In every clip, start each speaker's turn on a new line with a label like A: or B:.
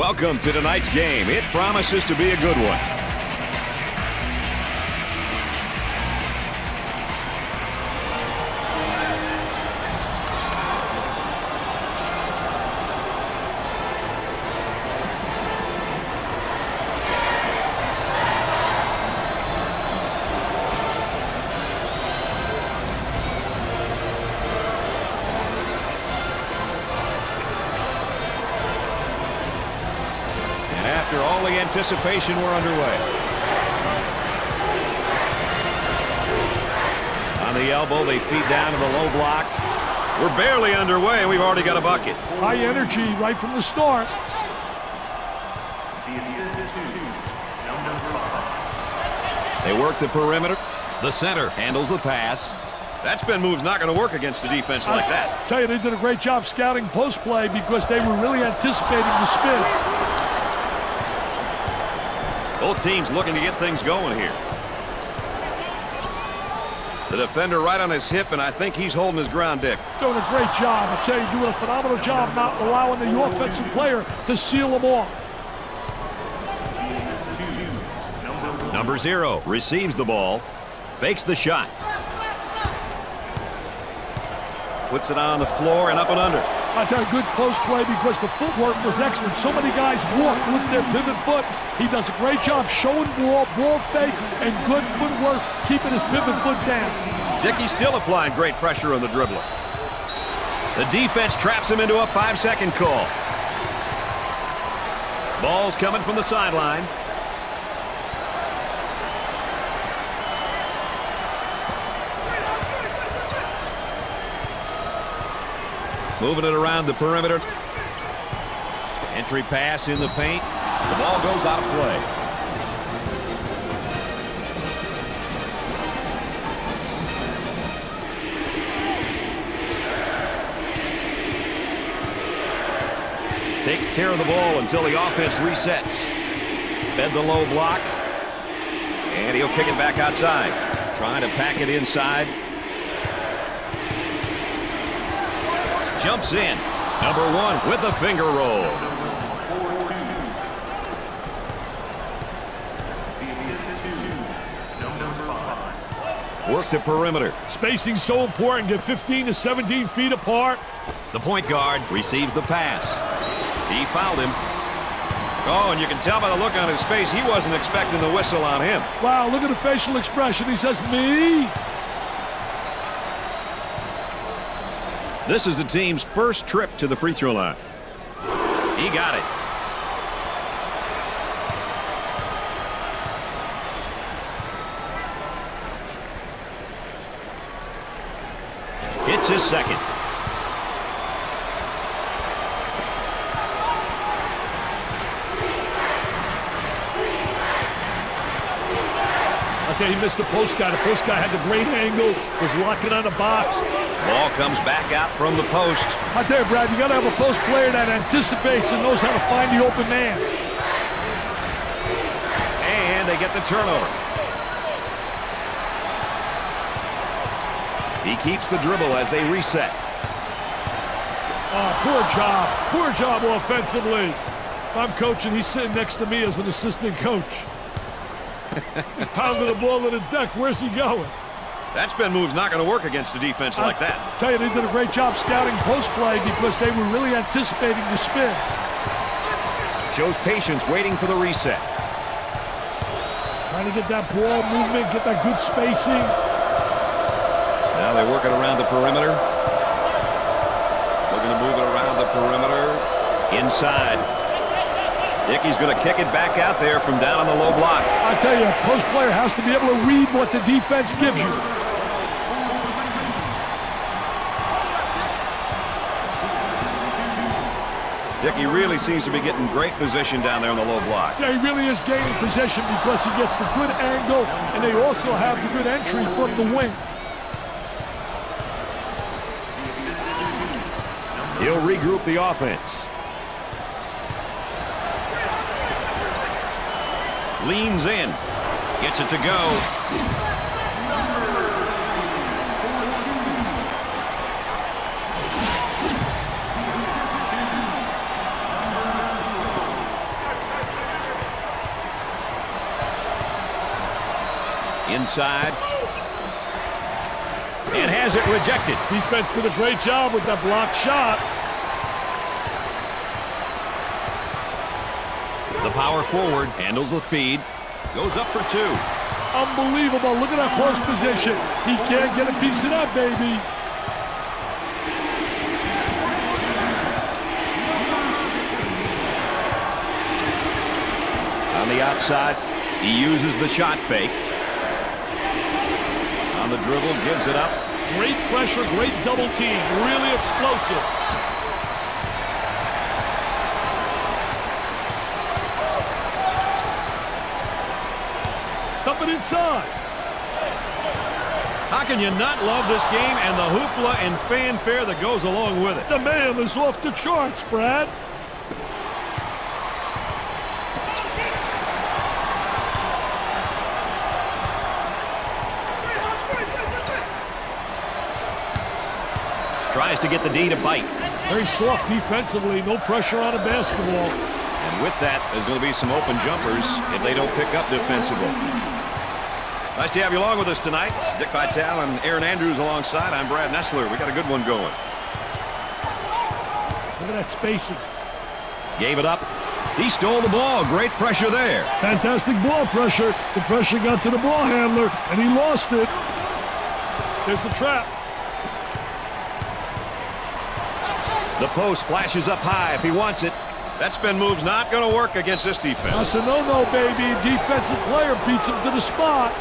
A: Welcome to tonight's game. It promises to be a good one. After all the anticipation, we're underway. On the elbow, they feed down to the low block. We're barely underway, and we've already got a bucket.
B: High energy right from the start.
A: They work the perimeter. The center handles the pass. That spin move's not going to work against a defense like that.
B: I tell you, they did a great job scouting post play because they were really anticipating the spin.
A: Both teams looking to get things going here. The defender right on his hip, and I think he's holding his ground, Dick.
B: Doing a great job. I tell you, doing a phenomenal job not allowing the offensive player to seal them off.
A: Number 0 receives the ball, fakes the shot. Puts it on the floor and up and under.
B: I tell you, good post play because the footwork was excellent. So many guys walk with their pivot foot. He does a great job showing ball fake, and good footwork keeping his pivot foot down.
A: Dickey's still applying great pressure on the dribbler. The defense traps him into a 5-second call. Ball's coming from the sideline. Moving it around the perimeter. Entry pass in the paint. The ball goes out of play. Takes care of the ball until the offense resets. Fed the low block. And he'll kick it back outside. Trying to pack it inside. Jumps in. Number 1 with a finger roll. Work the perimeter.
B: Spacing so important. Get 15 to 17 feet apart.
A: The point guard receives the pass. He fouled him. Oh, and you can tell by the look on his face he wasn't expecting the whistle on him.
B: Wow, look at the facial expression. He says, me?
A: This is the team's first trip to the free throw line. He got it. It's his second.
B: I'll tell you, he missed the post guy. The post guy had the great angle, was locking on the box.
A: Ball comes back out from the post.
B: I tell you, Brad, you got to have a post player that anticipates and knows how to find the open man.
A: And they get the turnover. He keeps the dribble as they reset.
B: Oh, poor job offensively. If I'm coaching, he's sitting next to me as an assistant coach. He's pounding the ball to the deck. Where's he going?
A: That spin move's not going to work against a defense like that.
B: I tell you, they did a great job scouting post play because they were really anticipating the spin.
A: Shows patience waiting for the reset.
B: Trying to get that ball movement, get that good spacing.
A: Now they're working around the perimeter. Looking to move it around the perimeter. Inside. Dickey's going to kick it back out there from down on the low block.
B: I tell you, a post player has to be able to read what the defense gives you.
A: Dickey really seems to be getting great position down there on the low block.
B: Yeah, he really is gaining possession because he gets the good angle, and they also have the good entry from the wing.
A: He'll regroup the offense. Leans in. Gets it to go. Inside. And has it rejected.
B: Defense did a great job with that blocked shot.
A: The power forward handles the feed. Goes up for 2.
B: Unbelievable. Look at that post position. He can't get a piece of that, baby.
A: On the outside, he uses the shot fake. On the dribble, gives it up.
B: Great pressure, great double team. Really explosive. Up and inside.
A: How can you not love this game and the hoopla and fanfare that goes along with it?
B: The man is off the charts, Brad.
A: Tries to get the D to bite.
B: Very soft defensively, no pressure on a basketball.
A: And with that, there's going to be some open jumpers if they don't pick up defensively. Nice to have you along with us tonight. Dick Vitale and Aaron Andrews alongside. I'm Brad Nessler. We got a good one going.
B: Look at that spacing.
A: Gave it up. He stole the ball. Great pressure there.
B: Fantastic ball pressure. The pressure got to the ball handler, and he lost it. There's the trap.
A: The post flashes up high if he wants it. That spin move's not going to work against this defense.
B: That's a no-no, baby. Defensive player beats him to the spot.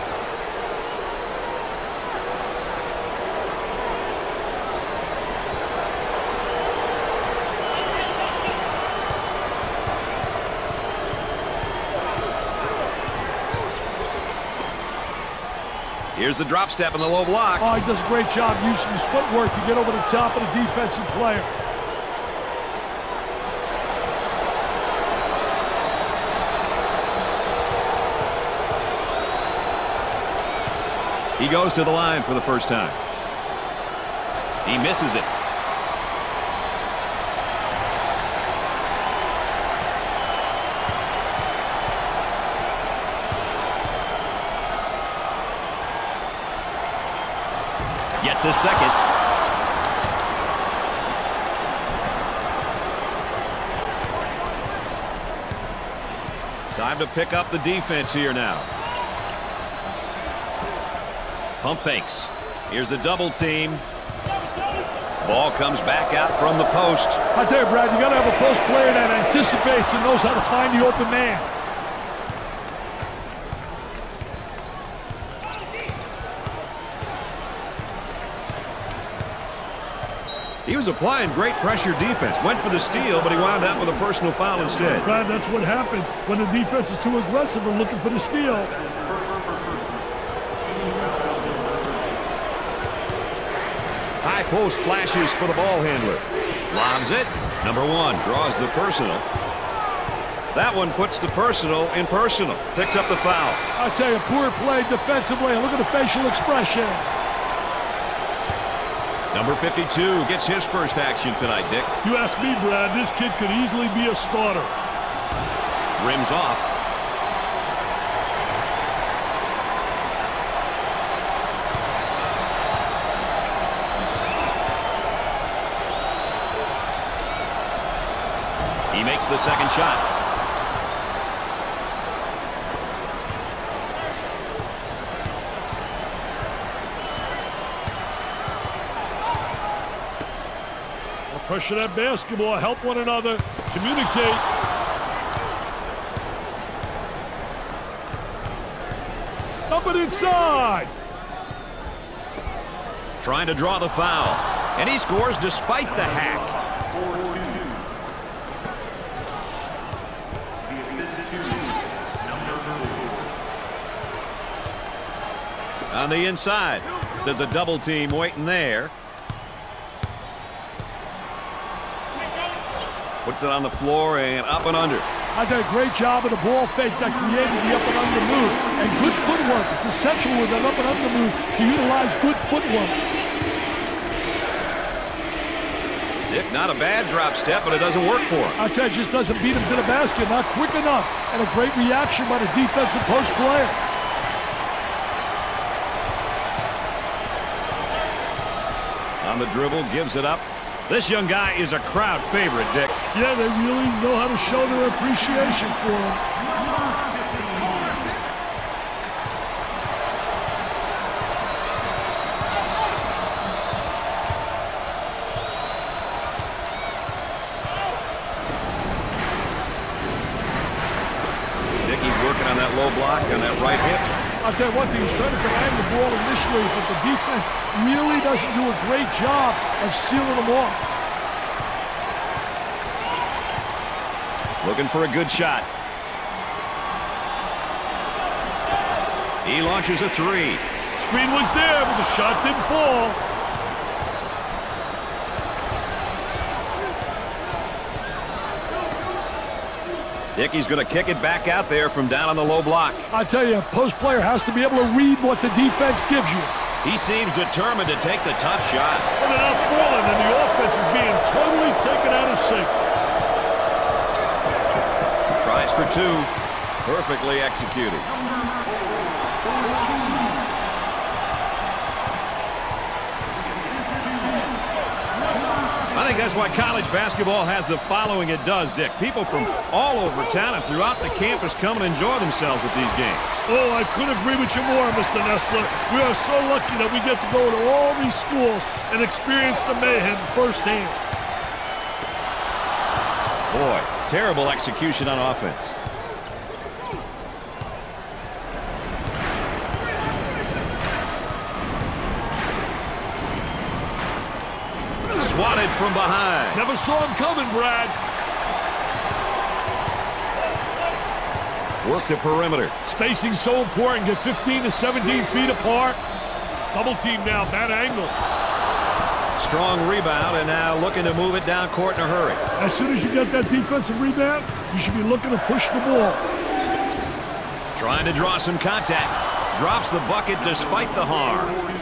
A: Here's the drop step in the low block.
B: Oh, he does a great job using his footwork to get over the top of the defensive player.
A: He goes to the line for the first time. He misses it. Gets his second. Time to pick up the defense here now. Pump fakes. Here's a double team. Ball comes back out from the post.
B: I tell you, Brad, you got to have a post player that anticipates and knows how to find the open man.
A: He was applying great pressure defense. Went for the steal, but he wound up with a personal foul instead.
B: Brad, that's what happened when the defense is too aggressive and looking for the steal.
A: High post flashes for the ball handler. Lobs it. Number 1 draws the personal. That one puts the personal in personal. Picks up the foul.
B: I tell you, poor play defensively. Look at the facial expression.
A: Number 52 gets his first action tonight, Dick.
B: You ask me, Brad, this kid could easily be a starter.
A: Rims off. He makes the second shot.
B: Pressure that basketball, help one another, communicate. Up and inside.
A: Trying to draw the foul. And he scores despite the hack. On the inside, there's a double team waiting there. Puts it on the floor and up and under.
B: I did a great job of the ball fake that created the up and under move. And good footwork. It's essential with an up and under move to utilize good footwork.
A: Dick, not a bad drop step, but it doesn't work for him.
B: I tell you, just doesn't beat him to the basket. Not quick enough. And a great reaction by the defensive post player.
A: On the dribble, gives it up. This young guy is a crowd favorite, Dick.
B: Yeah, they really know how to show their appreciation for him.
A: Dickey's working on that low block on that right hip.
B: I'll tell you one thing, he's trying to command the ball initially, but the defense really doesn't do a great job of sealing them off.
A: Looking for a good shot. He launches a three.
B: Screen was there, but the shot didn't fall.
A: Dickey's going to kick it back out there from down on the low block.
B: I tell you, a post player has to be able to read what the defense gives you.
A: He seems determined to take the tough shot.
B: And they're not falling, and the offense is being totally taken out of sync.
A: Tries for two. Perfectly executed. I think that's why college basketball has the following it does, Dick. People from all over town and throughout the campus come and enjoy themselves at these games.
B: Oh, I couldn't agree with you more, Mr. Nessler. We are so lucky that we get to go to all these schools and experience the mayhem firsthand.
A: Boy, terrible execution on offense. Swatted from behind.
B: Never saw him coming, Brad.
A: Work the perimeter.
B: Spacing so important. Get 15 to 17 feet apart. Double team now, bad angle.
A: Strong rebound, and now looking to move it down court in a hurry.
B: As soon as you get that defensive rebound, you should be looking to push the ball.
A: Trying to draw some contact. Drops the bucket despite the harm.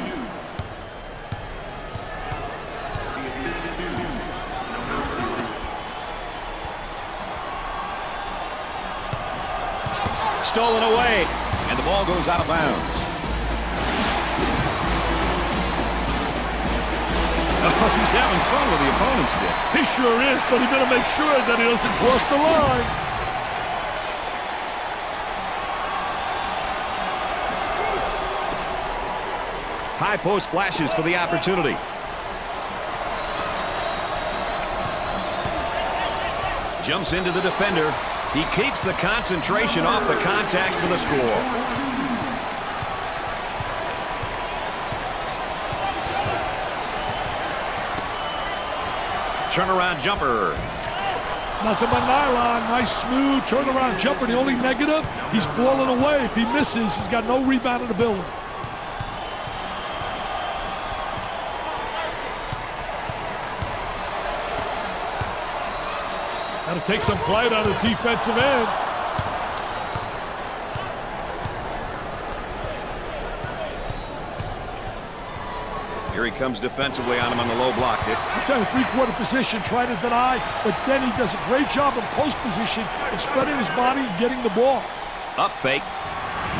A: Stolen away, and the ball goes out of bounds. Oh, he's having fun with the opponent's stick.
B: He sure is, but he better make sure that he doesn't cross the line.
A: High post flashes for the opportunity. Jumps into the defender. He keeps the concentration off the contact for the score. Turnaround jumper.
B: Nothing but nylon. Nice, smooth turnaround jumper. The only negative, he's falling away. If he misses, he's got no rebounding ability. Got to take some pride on the defensive end.
A: Here he comes defensively on him on the low block.
B: I tell you, three-quarter position, trying to deny, but then he does a great job in post position and spreading his body and getting the ball.
A: Up fake.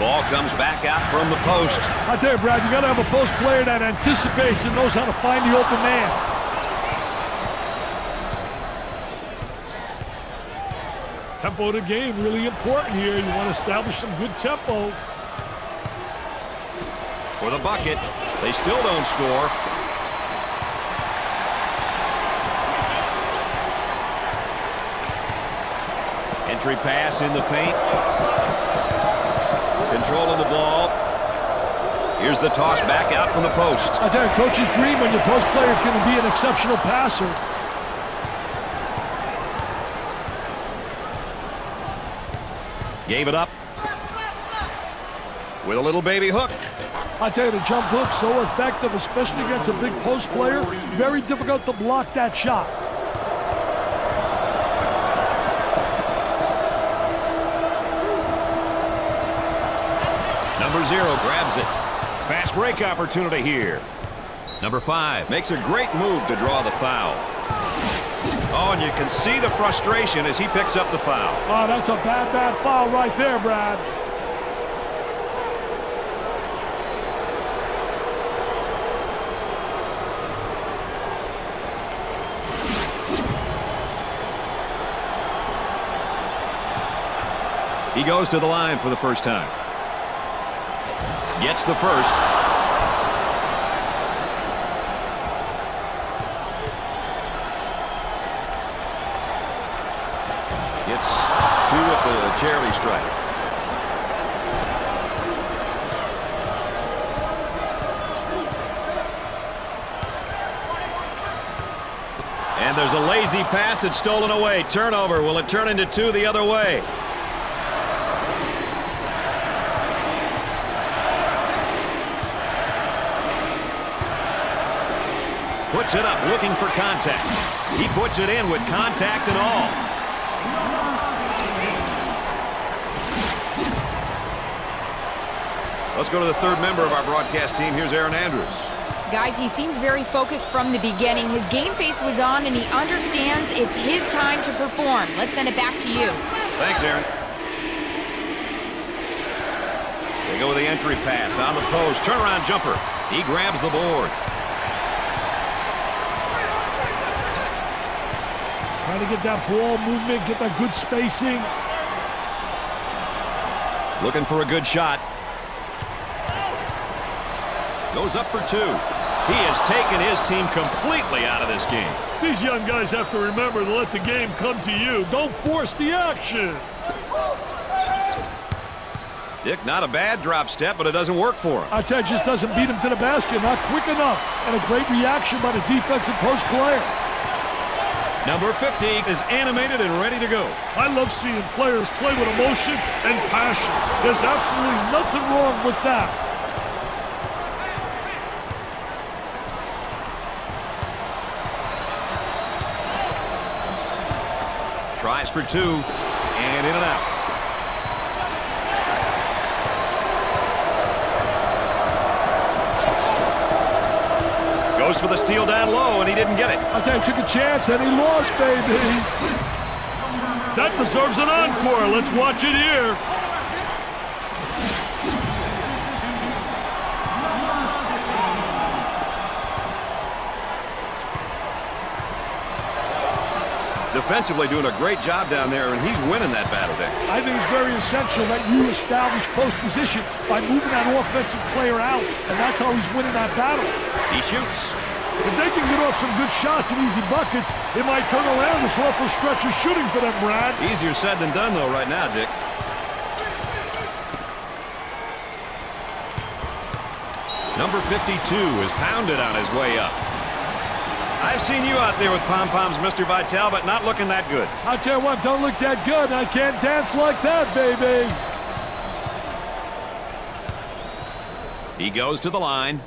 A: Ball comes back out from the post.
B: I tell you, Brad, you got to have a post player that anticipates and knows how to find the open man. Tempo of the game really important here. You want to establish some good tempo.
A: For the bucket. They still don't score. Entry pass in the paint. Controlling the ball. Here's the toss back out from the post.
B: I tell you, coach's dream when your post player can be an exceptional passer.
A: Gave it up. With a little baby hook.
B: I tell you, the jump hook so effective, especially against a big post player. Very difficult to block that shot.
A: Number 0 grabs it. Fast break opportunity here. Number 5 makes a great move to draw the foul. Oh, and you can see the frustration as he picks up the foul.
B: Oh, that's a bad foul right there, Brad.
A: He goes to the line for the first time. Gets the first. Gets 2 at the charity stripe. And there's a lazy pass. It's stolen away. Turnover. Will it turn into 2 the other way? Puts it up, looking for contact. He puts it in with contact and all. Let's go to the third member of our broadcast team. Here's Aaron Andrews.
C: Guys, he seemed very focused from the beginning. His game face was on, and he understands it's his time to perform. Let's send it back to you.
A: Thanks, Aaron. They go with the entry pass on the post. Turnaround jumper. He grabs the board.
B: Trying to get that ball movement, get that good spacing.
A: Looking for a good shot. Goes up for 2. He has taken his team completely out of this game.
B: These young guys have to remember to let the game come to you. Don't force the action.
A: Dick, not a bad drop step, but it doesn't work for him.
B: I tell you, just doesn't beat him to the basket. Not quick enough. And a great reaction by the defensive post player.
A: Number 50 is animated and ready to go.
B: I love seeing players play with emotion and passion. There's absolutely nothing wrong with that.
A: Tries for 2, and in and out. Goes for the steal down low, and he didn't get it.
B: I tell you, took a chance, and he lost, baby. That deserves an encore. Let's watch it here.
A: Defensively doing a great job down there, and he's winning that battle there.
B: I think it's very essential that you establish post position by moving that offensive player out, and that's how he's winning that battle.
A: He shoots.
B: If they can get off some good shots and easy buckets, it might turn around this awful stretch of shooting for them, Brad.
A: Easier said than done, though, right now, Dick. Number 52 is pounded on his way up. I've seen you out there with pom-poms, Mr. Vitale, but not looking that good.
B: I'll tell you what, don't look that good. I can't dance like that, baby.
A: He goes to the line.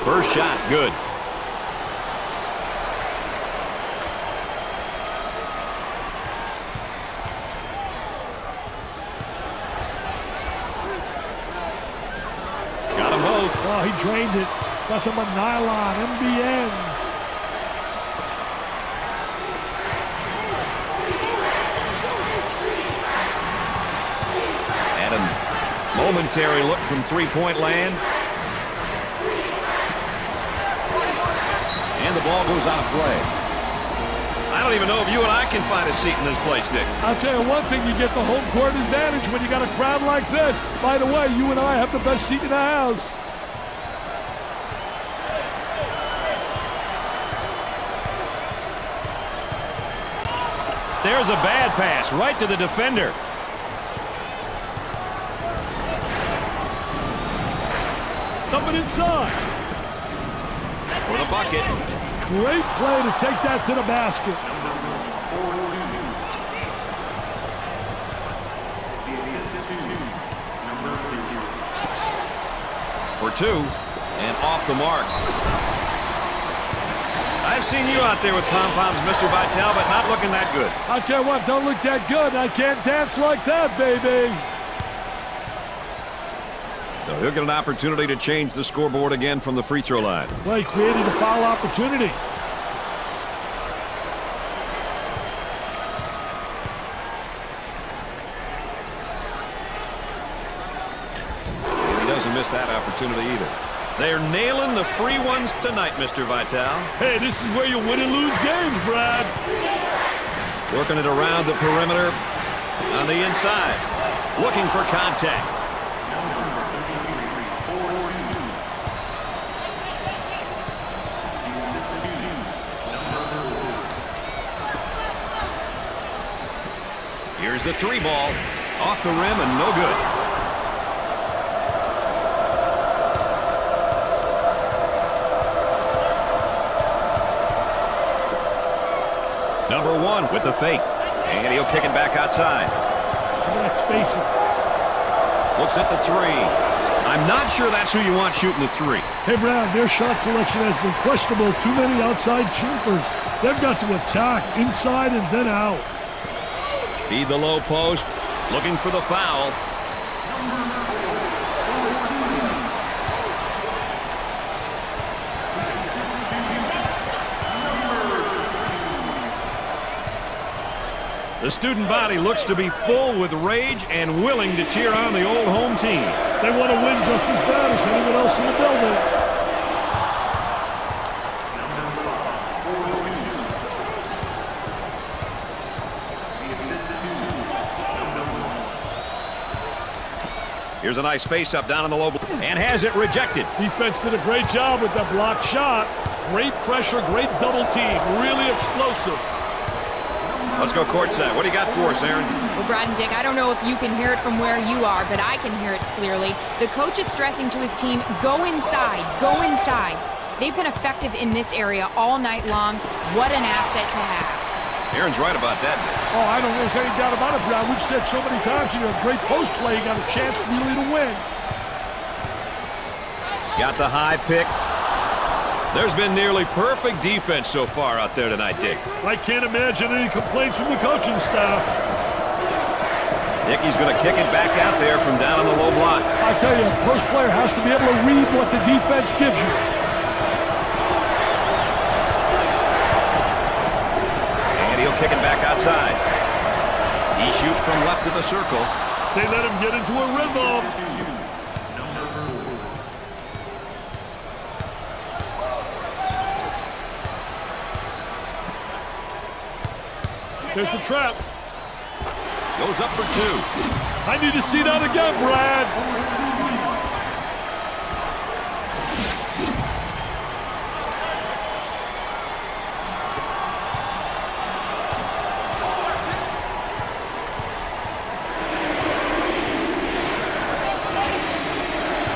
A: First shot, good. Got them both.
B: Oh, he drained it. Nothing but nylon, MBN.
A: And a momentary look from three-point land. And the ball goes out of play. I don't even know if you and I can find a seat in this place, Dick.
B: I'll tell you one thing, you get the home court advantage when you got a crowd like this. By the way, you and I have the best seat in the house.
A: There's a bad pass right to the defender.
B: Coming inside.
A: For the bucket.
B: Great play to take that to the basket.
A: For 2, and off the mark. I've seen you out there with pom-poms, Mr. Vitale, but not looking that good.
B: I'll tell you what, don't look that good. I can't dance like that, baby.
A: So he'll get an opportunity to change the scoreboard again from the free throw line.
B: Well, he created a foul opportunity.
A: He doesn't miss that opportunity either. They're nailing the free ones tonight, Mr. Vitale.
B: Hey, this is where you win and lose games, Brad.
A: Working it around the perimeter. On the inside, looking for contact. Here's the 3 ball. Off the rim and no good. Number 1 with the fake. And he'll kick it back outside.
B: Look at that spacing.
A: Looks at the 3. I'm not sure that's who you want shooting the 3.
B: Hey, Brad, their shot selection has been questionable. Too many outside jumpers. They've got to attack inside and then out.
A: Feed the low post. Looking for the foul. The student body looks to be full with rage and willing to cheer on the old home team.
B: They want to win just as bad as anyone else in the building.
A: Here's a nice face-up down on the low block, and has it rejected.
B: Defense did a great job with that blocked shot. Great pressure, great double team. Really explosive.
A: Let's go courtside. What do you got for us, Aaron?
C: Well, Brad and Dick, I don't know if you can hear it from where you are, but I can hear it clearly. The coach is stressing to his team, go inside, go inside. They've been effective in this area all night long. What an asset to have.
A: Aaron's right about that.
B: Oh, I don't think there's any doubt about it, Brad. We've said so many times, you know, great post play, you got a chance really to win.
A: Got the high pick. There's been nearly perfect defense so far out there tonight, Dick.
B: I can't imagine any complaints from the coaching staff.
A: Dickey's going to kick it back out there from down on the low block.
B: I tell you, a post player has to be able to read what the defense gives you.
A: And he'll kick it back outside. He shoots from left of the circle.
B: They let him get into a rhythm. There's the trap.
A: Goes up for 2.
B: I need to see that again, Brad.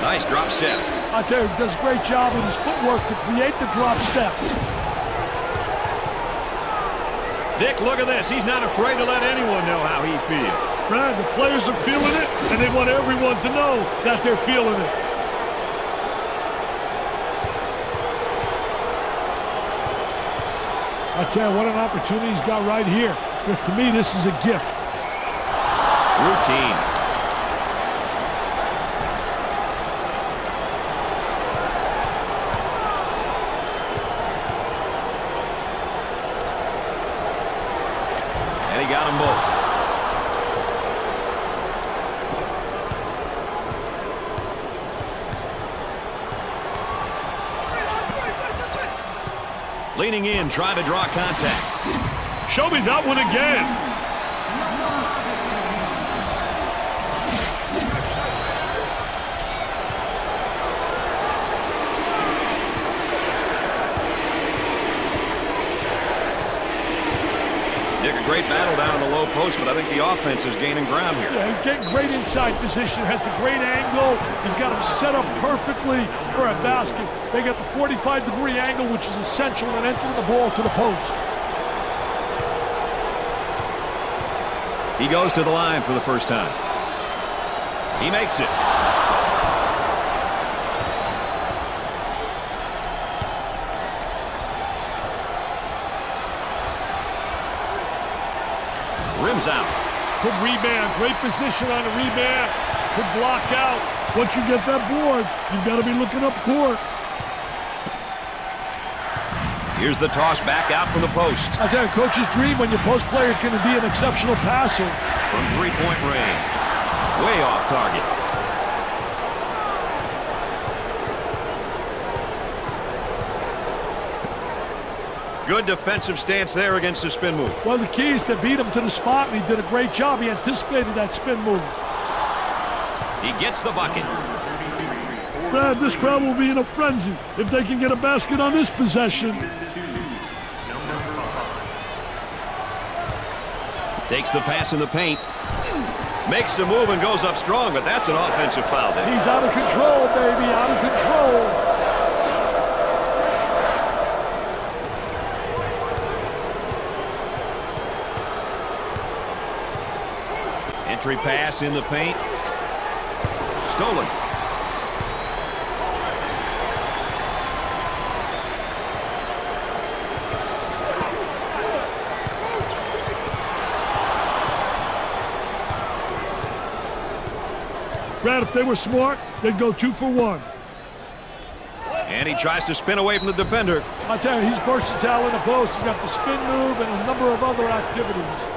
A: Nice drop step.
B: I tell you, he does a great job with his footwork to create the drop step.
A: Dick, look at this. He's not afraid to let anyone know how he feels.
B: Brad, the players are feeling it, and they want everyone to know that they're feeling it. I tell you, what an opportunity he's got right here. Because to me, this is a gift.
A: Routine. And he got them both. Leaning in, trying to draw contact.
B: Show me that one again.
A: Dick, a great battle down in the low post, but I think the offense is gaining ground here.
B: Yeah, he's getting great inside position, has the great angle. He's got him set up perfectly for a basket. They got the 45-degree angle, which is essential in entering the ball to the post.
A: He goes to the line for the first time. He makes it. Rims out.
B: Good rebound, great position on the rebound. Good block out. Once you get that board, you've got to be looking up court.
A: Here's the toss back out from the post.
B: I tell you, coach's dream when your post player can be an exceptional passer.
A: From three-point range. Way off target. Good defensive stance there against the spin move.
B: Well, the key is to beat him to the spot, and he did a great job. He anticipated that spin move.
A: He gets the bucket.
B: Brad, this crowd will be in a frenzy if they can get a basket on this possession.
A: Takes the pass in the paint. Makes the move and goes up strong, but that's an offensive foul.
B: He's out of control, baby, out of control.
A: Entry pass in the paint. Stolen.
B: Brad, if they were smart, they'd go 2 for 1.
A: And he tries to spin away from the defender.
B: I tell you, he's versatile in the post. He's got the spin move and a number of other activities.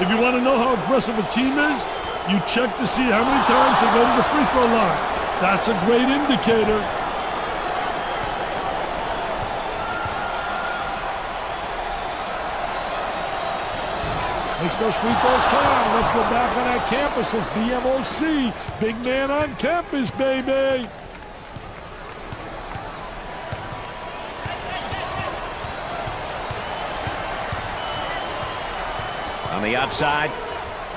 B: If you want to know how aggressive a team is, you check to see how many times they go to the free throw line. That's a great indicator. Makes those free throws count. Let's go back on that campus as BMOC. Big man on campus, baby.
A: On the outside,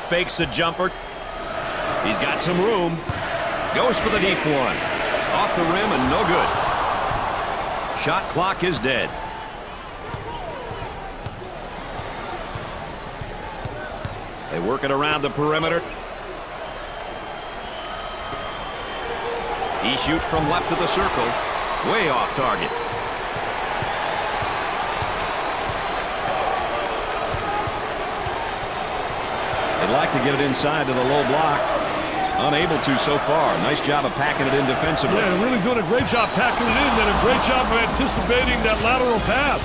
A: fakes the jumper. He's got some room. Goes for the deep one. Off the rim and no good. Shot clock is dead. They work it around the perimeter. He shoots from left of the circle. Way off target. They'd like to get it inside to the low block. Unable to so far. Nice job of packing it in defensively.
B: Yeah, really doing a great job packing it in, and a great job of anticipating that lateral pass.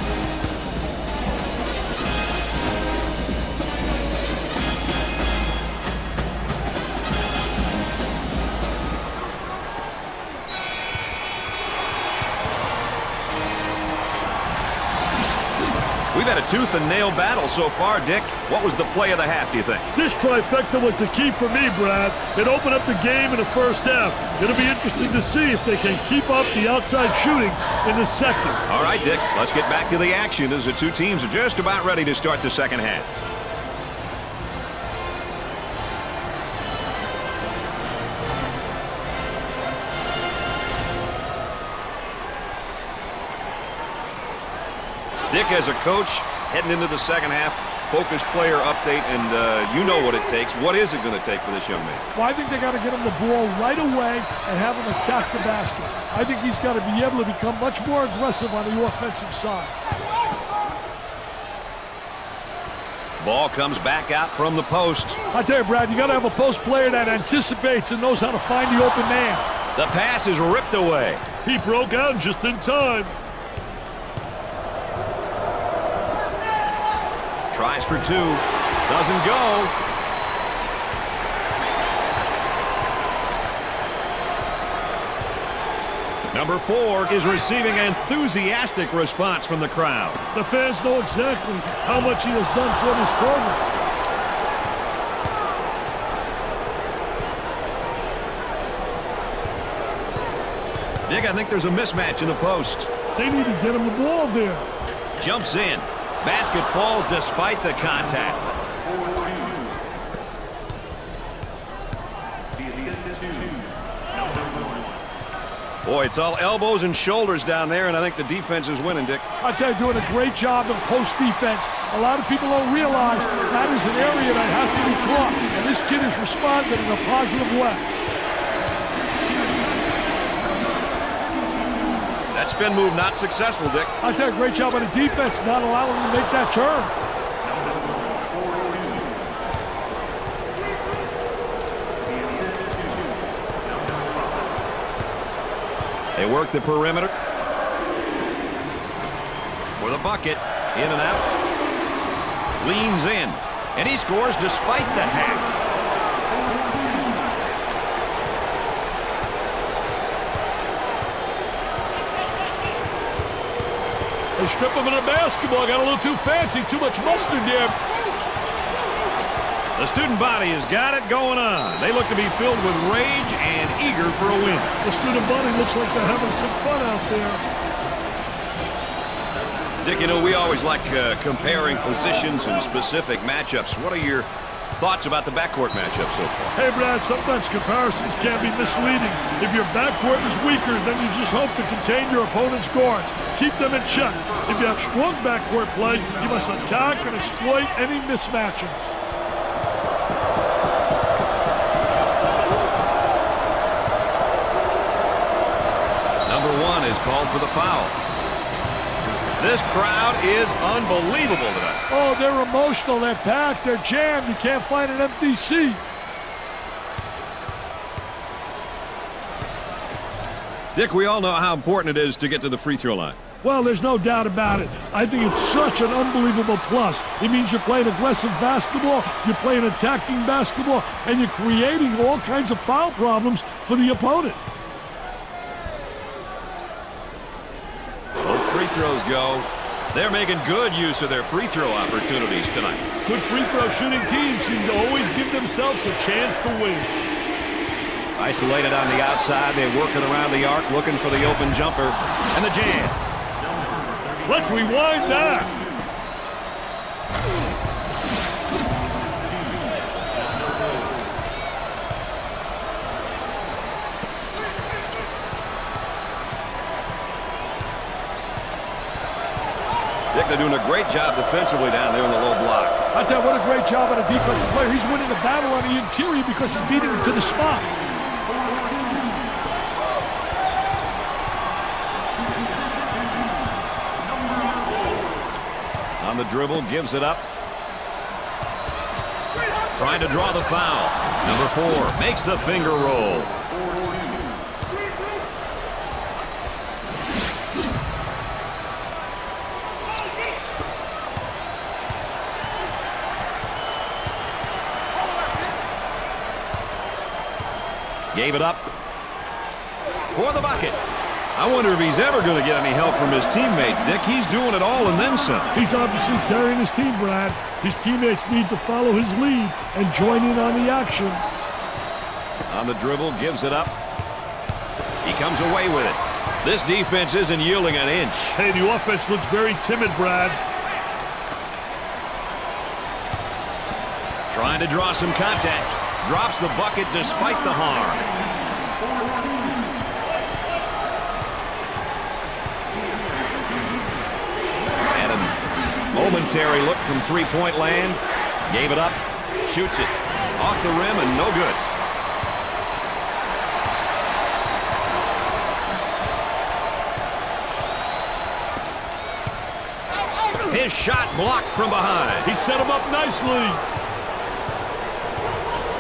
A: We've had a tooth and nail battle so far, Dick. What was the play of the half, do you think?
B: This trifecta was the key for me, Brad. It opened up the game in the first half. It'll be interesting to see if they can keep up the outside shooting in the second.
A: All right, Dick, let's get back to the action as the two teams are just about ready to start the second half. Dick, as a coach, heading into the second half, focused player update, and you know what it takes. What is it going to take for this young man?
B: Well, I think they got to get him the ball right away and have him attack the basket. I think he's got to be able to become much more aggressive on the offensive side.
A: Ball comes back out from the post.
B: I tell you, Brad, you got to have a post player that anticipates and knows how to find the open man.
A: The pass is ripped away.
B: He broke out just in time.
A: Tries for two. Doesn't go. Number 4 is receiving an enthusiastic response from the crowd.
B: The fans know exactly how much he has done for this program.
A: Dick, I think there's a mismatch in the post.
B: They need to get him the ball there.
A: Jumps in. Basket falls despite the contact. Boy, it's all elbows and shoulders down there, and I think the defense is winning, Dick.
B: I tell you, doing a great job of post defense. A lot of people don't realize that is an area that has to be taught, and this kid has responded in a positive way.
A: That spin move not successful, Dick.
B: I tell you, great job on the defense, not allowing him to make that turn.
A: They work the perimeter. For the bucket. In and out. Leans in. And he scores despite the hack.
B: They strip him of the basketball. Got a little too fancy. Too much mustard there.
A: The student body has got it going on. They look to be filled with rage and eager for a win.
B: The student body looks like they're having some fun out there.
A: Dick, you know, we always like comparing positions and specific matchups. What are your thoughts about the backcourt matchup so far?
B: Hey, Brad, sometimes comparisons can be misleading. If your backcourt is weaker, then you just hope to contain your opponent's guards. Keep them in check. If you have strong backcourt play, you must attack and exploit any mismatches.
A: Number 1 is called for the foul. This crowd is unbelievable tonight.
B: Oh, they're emotional. They're packed. They're jammed. You can't find an empty seat.
A: Dick, we all know how important it is to get to the free throw line.
B: Well, there's no doubt about it. I think it's such an unbelievable plus. It means you're playing aggressive basketball, you're playing attacking basketball, and you're creating all kinds of foul problems for the opponent.
A: Both free throws go. They're making good use of their free throw opportunities tonight.
B: Good free throw shooting teams seem to always give themselves a chance to win.
A: Isolated on the outside, they're working around the arc, looking for the open jumper, and the jam.
B: Let's rewind that.
A: Dick, they're doing a great job defensively down there in the low block.
B: I tell you, what a great job on a defensive player. He's winning the battle on the interior because he's beating him to the spot.
A: On the dribble, gives it up. Trying to draw the foul. Number 4 makes the finger roll. Gave it up for the bucket. I wonder if he's ever going to get any help from his teammates, Dick. He's doing it all and then some.
B: He's obviously carrying his team, Brad. His teammates need to follow his lead and join in on the action.
A: On the dribble, gives it up. He comes away with it. This defense isn't yielding an inch.
B: Hey, the offense looks very timid, Brad.
A: Trying to draw some contact. Drops the bucket despite the harm. Momentary look from three-point land. Gave it up. Shoots it. Off the rim and no good. His shot blocked from behind.
B: He set him up nicely.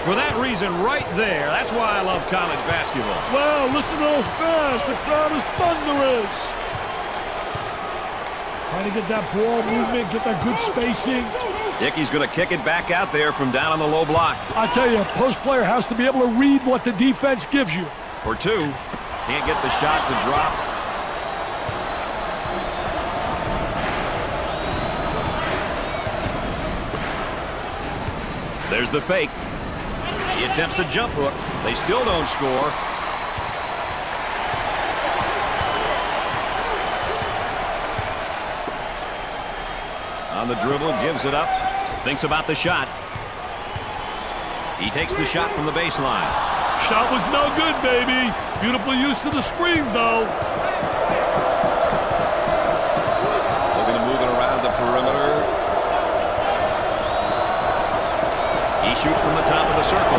A: For that reason right there, that's why I love college basketball.
B: Wow, listen to those fans. The crowd is thunderous. Trying to get that ball movement, get that good spacing.
A: Dickey's going to kick it back out there from down on the low block.
B: I tell you, a post player has to be able to read what the defense gives you.
A: For 2. Can't get the shot to drop. There's the fake. He attempts a jump hook. They still don't score. On the dribble, gives it up. Thinks about the shot. He takes the shot from the baseline.
B: Shot was no good, baby. Beautiful use of the screen, though.
A: Looking to move it around the perimeter. He shoots from the top of the circle.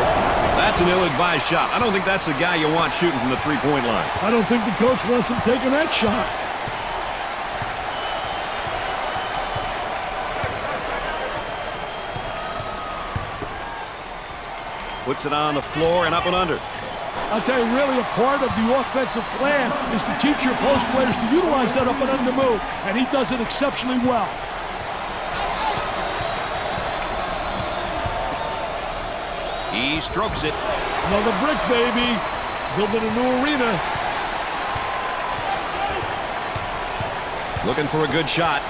A: That's an ill-advised shot. I don't think that's the guy you want shooting from the three-point line.
B: I don't think the coach wants him taking that shot.
A: Puts it on the floor and up and under.
B: I'll tell you, really a part of the offensive plan is to teach your post players to utilize that up and under move, and he does it exceptionally well.
A: He strokes it.
B: Another brick, baby. Building a new arena.
A: Looking for a good shot.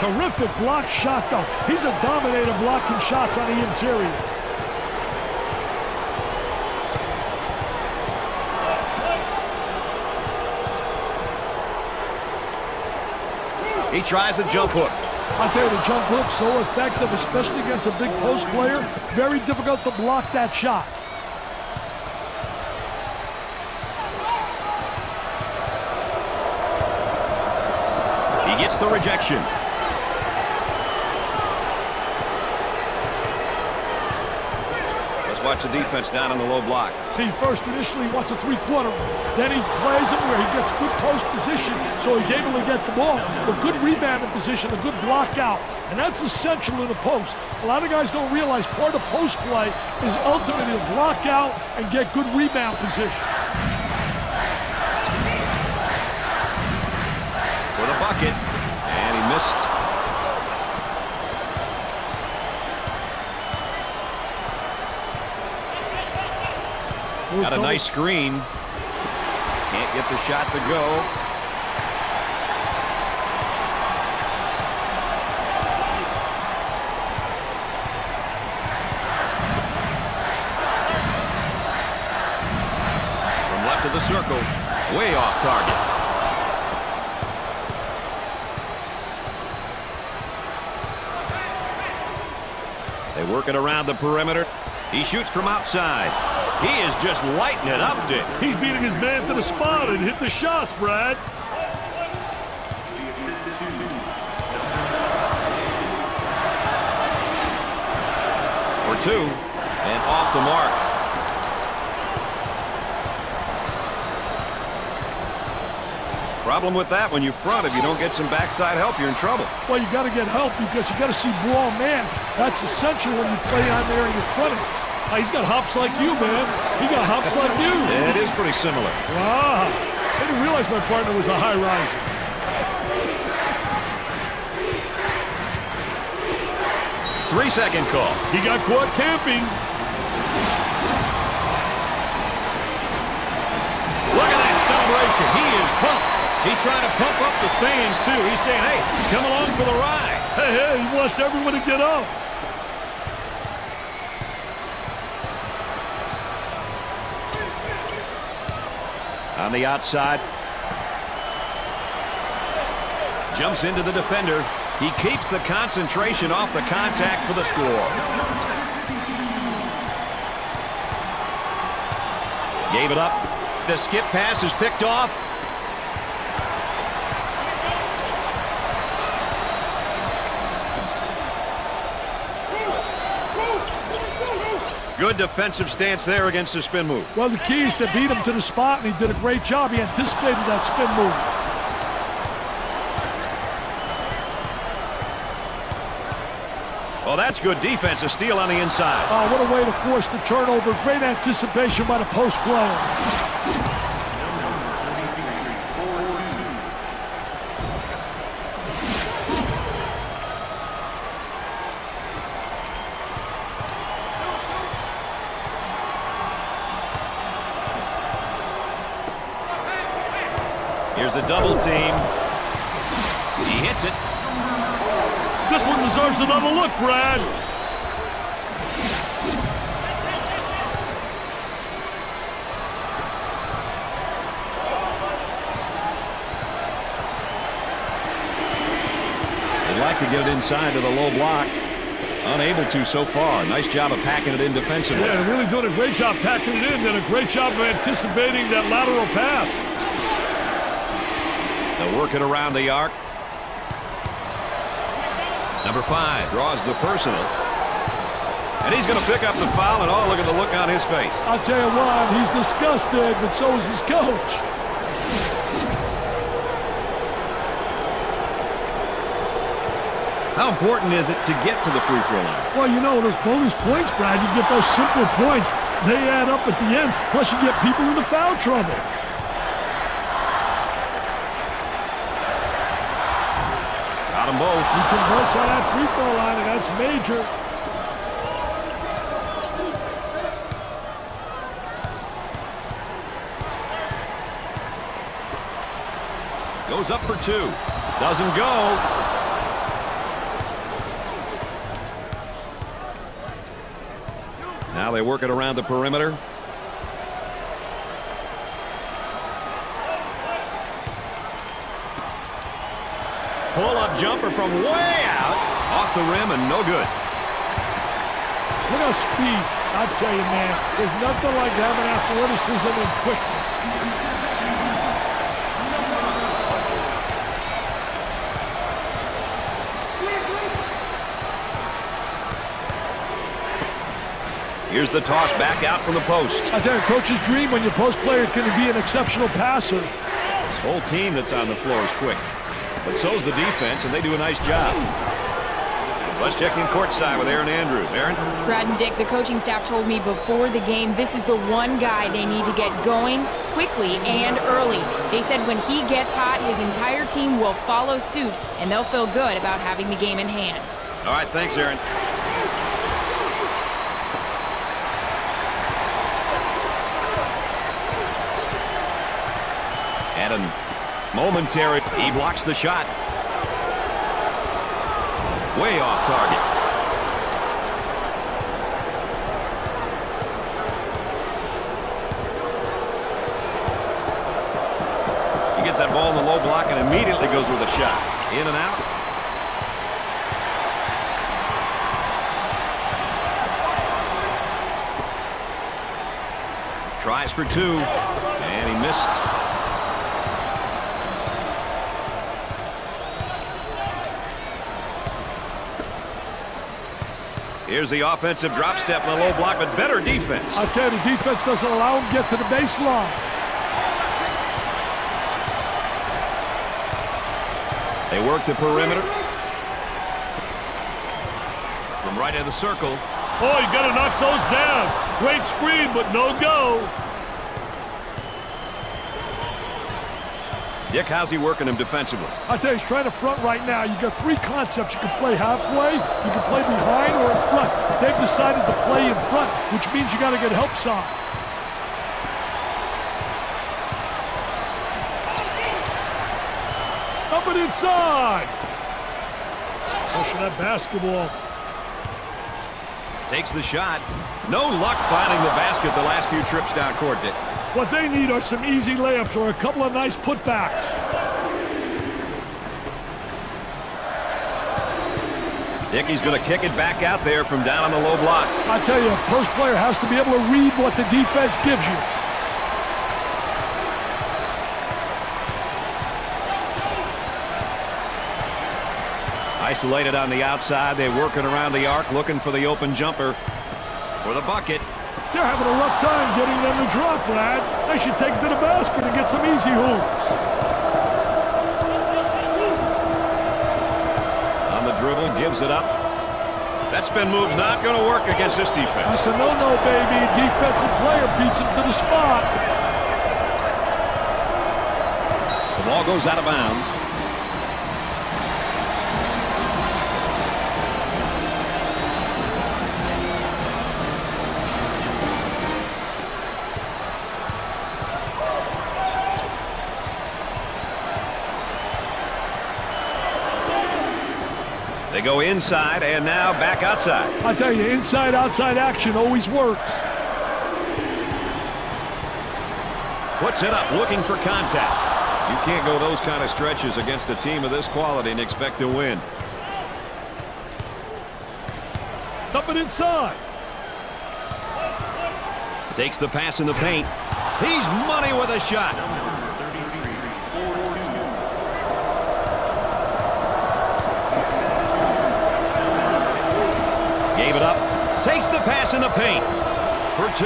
B: Terrific block shot, though. He's a dominator blocking shots on the interior.
A: He tries a jump hook.
B: I'll tell you, the jump hook so effective, especially against a big post player. Very difficult to block that shot.
A: He gets the rejection. Let's watch the defense down on the low block.
B: See, first initially he wants a three-quarter. Then he plays him where he gets good post position, so he's able to get the ball. A good rebounding position, a good block out. And that's essential in the post. A lot of guys don't realize part of post play is ultimately to block out and get good rebound position.
A: For the bucket, and he missed. Got a nice screen. Can't get the shot to go. From left of the circle, way off target. They work it around the perimeter. He shoots from outside. He is just lighting it up, Dick.
B: He's beating his man to the spot and hit the shots, Brad.
A: For two, and off the mark. Problem with that, when you front, if you don't get some backside help, you're in trouble.
B: Well, you got to get help because you got to see ball man. That's essential when you play on there and you're fronting. He's got hops like you, man. He got hops like you.
A: It is pretty similar.
B: Wow. I didn't realize my partner was a high riser.
A: Three-second call.
B: He got caught camping.
A: Look at that celebration. He is pumped. He's trying to pump up the fans, too. He's saying, hey, come along for the ride.
B: Hey, he wants everyone to get up.
A: On the outside. Jumps into the defender. He keeps the concentration off the contact for the score. Gave it up. The skip pass is picked off. Good defensive stance there against the spin move.
B: Well, the key is to beat him to the spot, and he did a great job. He anticipated that spin move.
A: Oh, that's good defense. A steal on the inside.
B: Oh, what a way to force the turnover. Great anticipation by the post player.
A: Here's a double team. He hits it.
B: This one deserves another look, Brad.
A: They'd like to get it inside to the low block. Unable to so far. Nice job of packing it in defensively.
B: Yeah, they're really doing a great job packing it in. Did a great job of anticipating that lateral pass.
A: They'll work it around the arc. Number 5 draws the personal. And he's going to pick up the foul, and oh, look at the look on his face.
B: I'll tell you what, he's disgusted, but so is his coach.
A: How important is it to get to the free throw line?
B: Well, you know, those bonus points, Brad, you get those simple points. They add up at the end, plus you get people into foul trouble.
A: Got them both.
B: He converts on that free throw line, and that's major.
A: Goes up for 2. Doesn't go. Now they work it around the perimeter. Pull-up jumper from way out. Off the rim and no good.
B: Look at speed. I tell you, man, there's nothing like having athleticism and quickness.
A: Here's the toss back out from the post.
B: I tell you, coach's dream when your post player can be an exceptional passer.
A: This whole team that's on the floor is quick. But so's the defense, and they do a nice job. Let's check in courtside with Aaron Andrews. Aaron?
C: Brad and Dick, the coaching staff told me before the game this is the one guy they need to get going quickly and early. They said when he gets hot, his entire team will follow suit, and they'll feel good about having the game in hand.
A: All right, thanks, Aaron. And a momentary, he blocks the shot. Way off target. He gets that ball in the low block and immediately goes with a shot. In and out. Tries for 2, and he missed. Here's the offensive drop step in the low block, but better defense.
B: I tell you, the defense doesn't allow him to get to the baseline.
A: They work the perimeter. From right in the circle.
B: Oh, you got to knock those down. Great screen, but no go.
A: Dick, how's he working him defensively?
B: I tell you, he's trying to front right now. You got 3 concepts. You can play halfway, you can play behind, or in front. They've decided to play in front, which means you got to get help side. Up and inside. Pushing that basketball.
A: Takes the shot. No luck finding the basket the last few trips down court, Dick.
B: What they need are some easy layups or a couple of nice putbacks.
A: Dickey's going to kick it back out there from down on the low block.
B: I tell you, a post player has to be able to read what the defense gives you.
A: Isolated on the outside. They're working around the arc, looking for the open jumper for the bucket.
B: They're having a rough time getting them to drop, Brad. They should take it to the basket and get some easy hoops.
A: On the dribble, gives it up. That spin move's not going to work against this defense.
B: That's a no-no, baby. Defensive player beats him to the spot.
A: The ball goes out of bounds. They go inside and now back outside.
B: I tell you, inside-outside action always works.
A: Puts it up, looking for contact. You can't go those kind of stretches against a team of this quality and expect to win.
B: Up and inside.
A: Takes the pass in the paint. He's money with a shot. Gave it up. Takes the pass in the paint. For 2.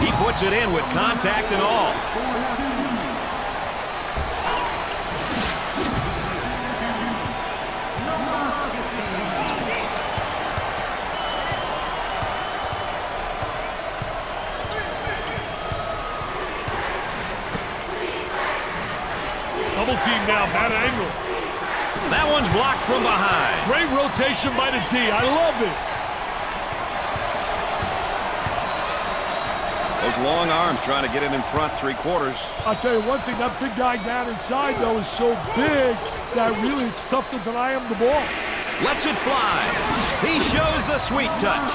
A: He puts it in with contact and all.
B: Double team now, bad angle.
A: That one's blocked from behind.
B: Great rotation by the D. I love it.
A: Those long arms trying to get it in front three-quarters.
B: I'll tell you one thing, that big guy down inside, though, is so big that really it's tough to deny him the ball.
A: Lets it fly. He shows the sweet touch.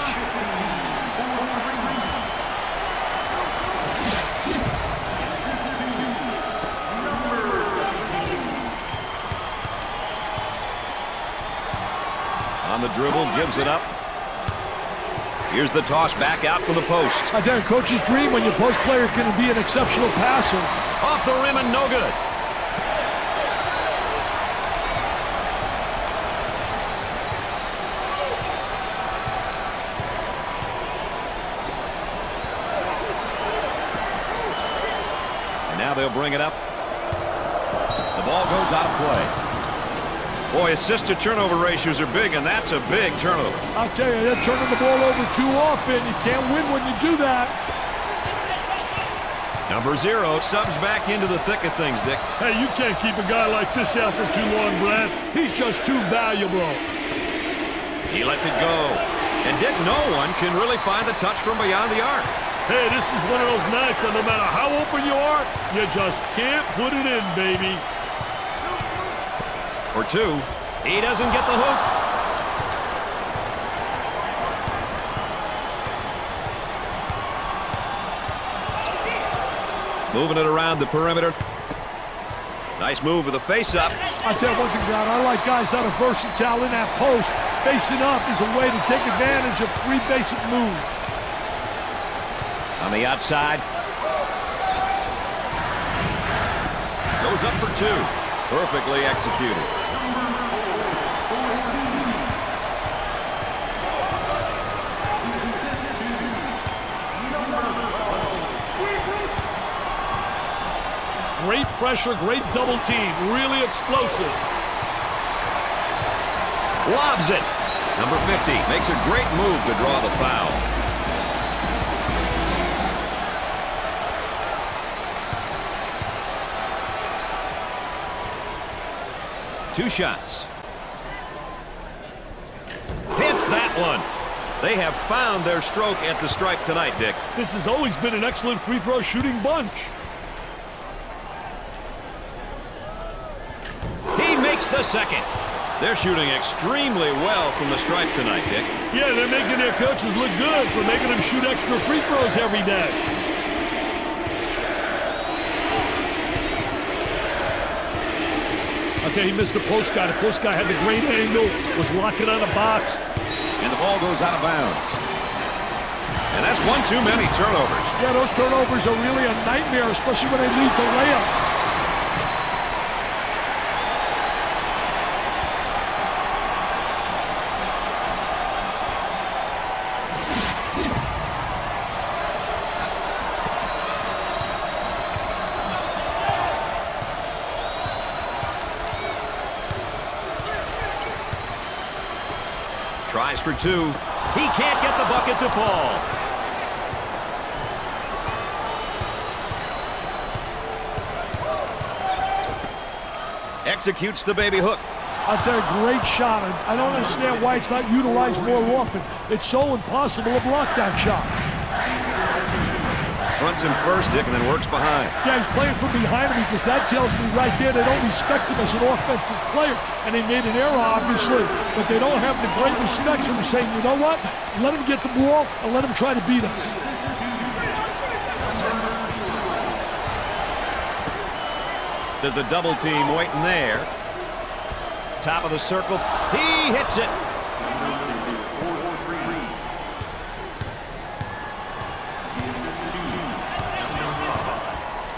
A: On the dribble, gives it up. Here's the toss back out from the post.
B: I tell you, coach's dream when your post player can be an exceptional passer.
A: Off the rim and no good. And now they'll bring it up. The ball goes out of play. Boy, assist-to-turnover ratios are big, and that's a big turnover.
B: I'll tell you, they're turning the ball over too often. You can't win when you do that.
A: Number 0 subs back into the thick of things, Dick.
B: Hey, you can't keep a guy like this out for too long, Brad. He's just too valuable.
A: He lets it go. And Dick, no one can really find the touch from beyond the arc.
B: Hey, this is one of those nights that no matter how open you are, you just can't put it in, baby.
A: For 2, he doesn't get the hoop. Moving it around the perimeter. Nice move with a face-up.
B: I'll tell you one thing, Brad, I like guys that are versatile in that post. Facing up is a way to take advantage of 3 basic moves.
A: On the outside. Goes up for 2. Perfectly executed.
B: Great pressure, great double team. Really explosive.
A: Lobs it. Number 50 makes a great move to draw the foul. Two shots. Hits that one. They have found their stroke at the stripe tonight, Dick.
B: This has always been an excellent free throw shooting bunch.
A: He makes the second. They're shooting extremely well from the stripe tonight, Dick.
B: Yeah, they're making their coaches look good for making them shoot extra free throws every day. I'll tell you, he missed the post guy. The post guy had the great angle, was locking on a box.
A: And the ball goes out of bounds. And that's one too many turnovers.
B: Yeah, those turnovers are really a nightmare, especially when they lead to layups.
A: Tries for 2. He can't get the bucket to fall. Executes the baby hook.
B: I'll tell you, great shot. I don't understand why it's not utilized more often. It's so impossible to block that shot.
A: Fronts him first, Dick, and then works behind.
B: Yeah, he's playing from behind him because that tells me right there they don't respect him as an offensive player. And they made an error, obviously, but they don't have the great respect. So they're saying, you know what? Let him get the ball and let him try to beat us.
A: There's a double team waiting there. Top of the circle. He hits it.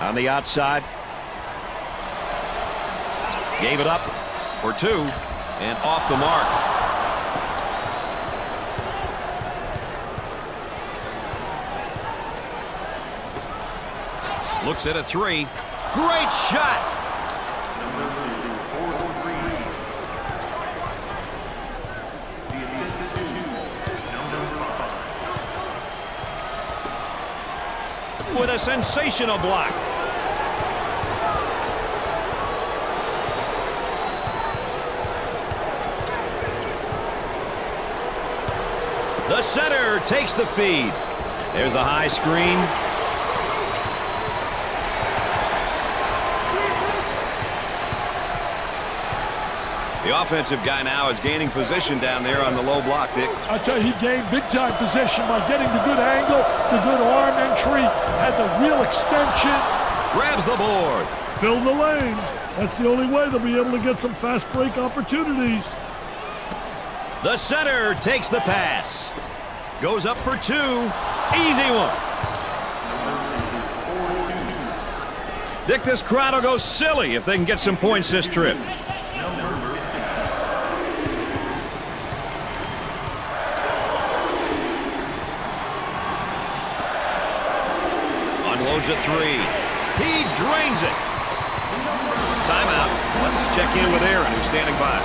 A: On the outside. Gave it up for 2 and off the mark. Looks at a 3. Great shot. With a sensational block. The setter takes the feed. There's a high screen. The offensive guy now is gaining position down there on the low block, Dick.
B: I tell you, he gained big-time position by getting the good angle, the good arm entry, had the real extension.
A: Grabs the board.
B: Fill the lanes. That's the only way they'll be able to get some fast break opportunities.
A: The center takes the pass. Goes up for 2. Easy one. Dick, this crowd will go silly if they can get some points this trip. Unloads at 3. He drains it. Timeout. Let's check in with Aaron, who's standing by.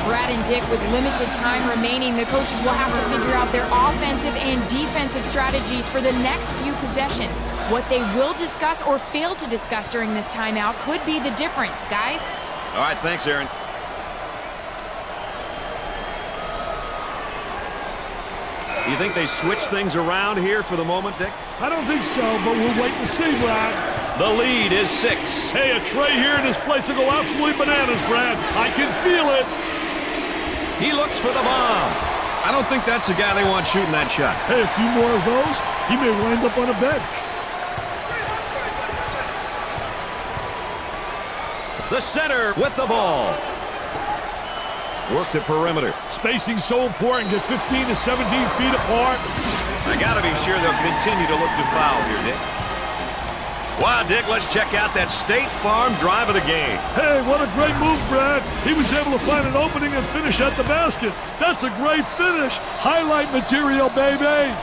C: Brad and Dick, with limited time remaining, the coaches will have to figure out their offensive and defensive strategies for the next few possessions. What they will discuss or fail to discuss during this timeout could be the difference, guys.
A: All right, thanks, Aaron. Do you think they switch things around here for the moment, Dick?
B: I don't think so, but we'll wait and see, Brad.
A: The lead is 6.
B: Hey, a tray here in this place will go absolutely bananas, Brad. I can feel it.
A: He looks for the bomb. I don't think that's the guy they want shooting that shot.
B: Hey, a few more of those, he may wind up on a bench.
A: The center with the ball. Work the perimeter.
B: Spacing so important. Get 15 to 17 feet apart.
A: I got to be sure they'll continue to look to foul here, Dick. Wow, Dick, let's check out that State Farm drive of the game.
B: Hey, what a great move, Brad. He was able to find an opening and finish at the basket. That's a great finish. Highlight material, baby.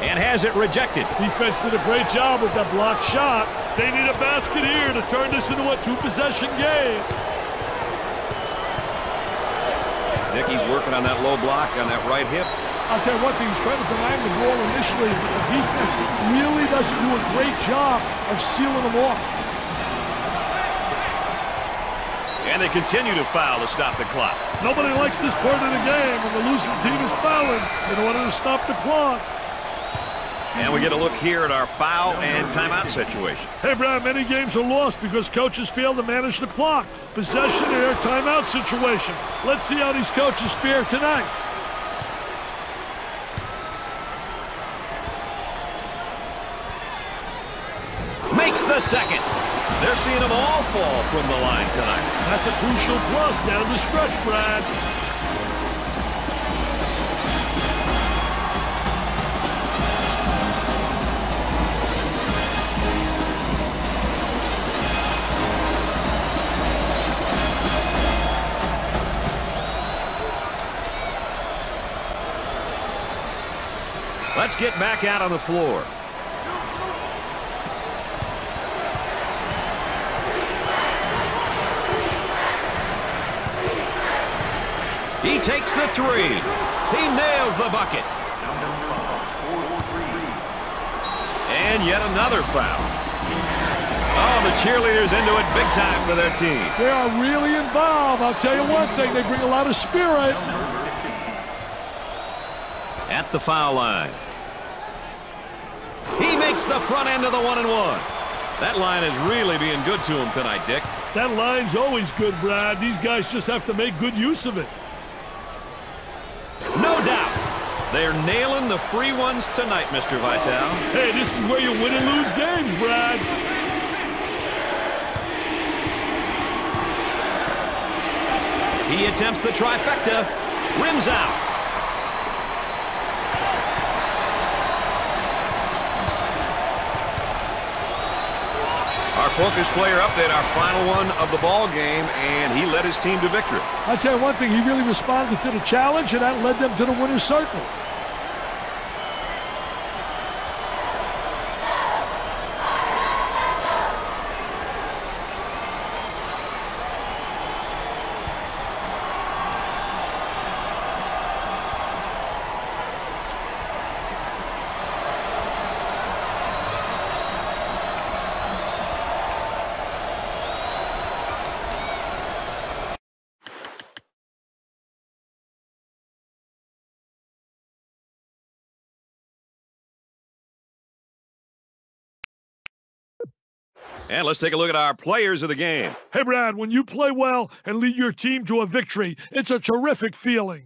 A: And has it rejected.
B: Defense did a great job with that blocked shot. They need a basket here to turn this into a 2-possession game.
A: Dick, he's working on that low block on that right hip.
B: I'll tell you one thing, he's trying to deny him the ball initially, but the defense really doesn't do a great job of sealing him off.
A: And they continue to foul to stop the clock.
B: Nobody likes this part of the game when the losing team is fouling in order to stop the clock.
A: And we get a look here at our foul and timeout situation.
B: Hey, Brad, many games are lost because coaches fail to manage the clock. Possession here, timeout situation. Let's see how these coaches fare tonight.
A: Makes the second. They're seeing them all fall from the line tonight.
B: That's a crucial plus down the stretch, Brad.
A: Let's get back out on the floor. He takes the 3. He nails the bucket. And yet another foul. Oh, the cheerleaders into it big time for their team.
B: They are really involved. I'll tell you one thing, they bring a lot of spirit.
A: At the foul line. He makes the front end of the 1-and-1. That line is really being good to him tonight, Dick.
B: That line's always good, Brad. These guys just have to make good use of it.
A: No doubt. They're nailing the free ones tonight, Mr. Vitale.
B: Hey, this is where you win and lose games, Brad.
A: He attempts the trifecta. Rims out. Our focus player update, our final one of the ball game, and he led his team to victory.
B: I'll tell you one thing, he really responded to the challenge, and that led them to the winner's circle.
A: And let's take a look at our players of the game.
B: Hey, Brad, when you play well and lead your team to a victory, it's a terrific feeling.